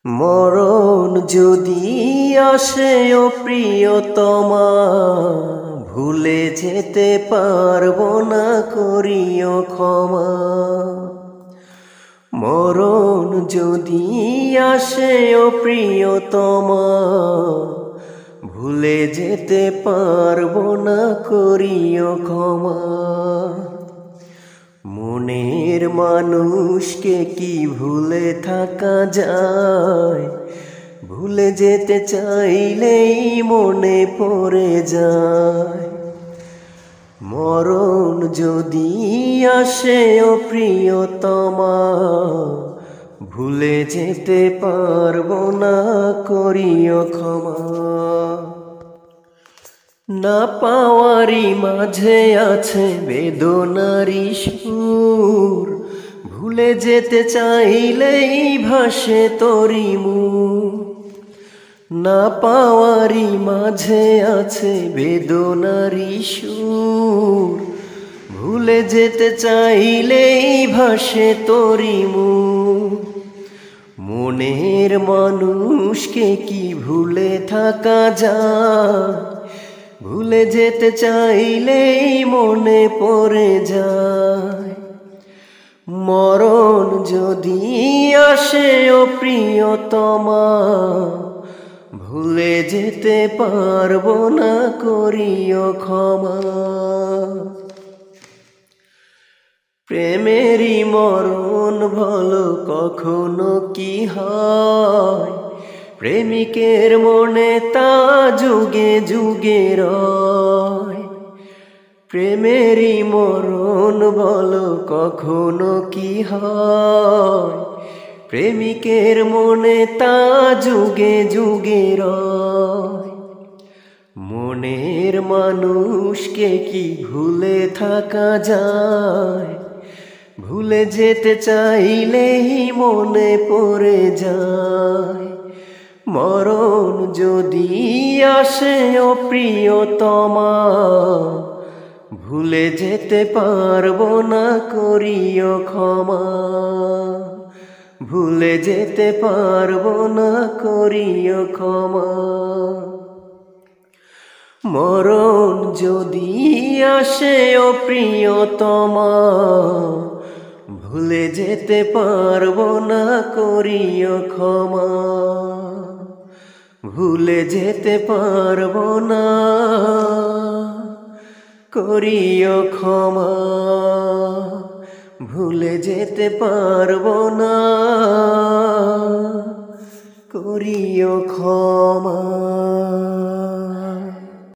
মরণ যদি আসে ও প্রিয়তমা, ভুলে যেতে পারবো না, করিও ক্ষমা। মরণ যদি আসে ও প্রিয়তমা, ভুলে যেতে পারবো না, করিও ক্ষমা। মনের মানুষকে কি ভুলে থাকা যায়? ভুলে যেতে চাইলেই মনে পড়ে যায়। মরণ যদি আসে ও প্রিয়তমা, ভুলে যেতে পারবো না, করিও ক্ষমা। না পাওয়ারই মাঝে আছে বেদনারি সুর, ভুলে যেতে চাইলেই ভাসে তোরি মুখ। না পাওয়ারই মাঝে আছে বেদনারি সুর, ভুলে যেতে চাইলেই ভাসে তোরি মুখ। মনের মানুষকে কি ভুলে থাকা যায়? ভুলে যেতে চাইলেই মনে পড়ে যায়। মরণ যদি আসে ও প্রিয়তমা, ভুলে যেতে পারবো না, করিও ক্ষমা। প্রেমেরই মরণ ভালো কখনো কি হয়? প্রেমিকের মনে তা যুগে যুগে রয়। প্রেমেরই মরণ বলো কখনো কি হয়? প্রেমিকের মনে তা যুগে যুগে রয়। মনের মানুষকে কি ভুলে থাকা যায়? ভুলে যেতে চাইলেই মনে পড়ে যায়। মরণ যদি আসে ও প্রিয়তমা, ভুলে যেতে পারবো না, করিও ক্ষমা। ভুলে যেতে পারবো না, করিও ক্ষমা। মরণ যদি আসে ও প্রিয়তমা, ভুলে যেতে পারবো না, করিও ক্ষমা। ভুলে যেতে পারবো না, করিও ক্ষমা। ভুলে যেতে পারবো না, করিও ক্ষমা।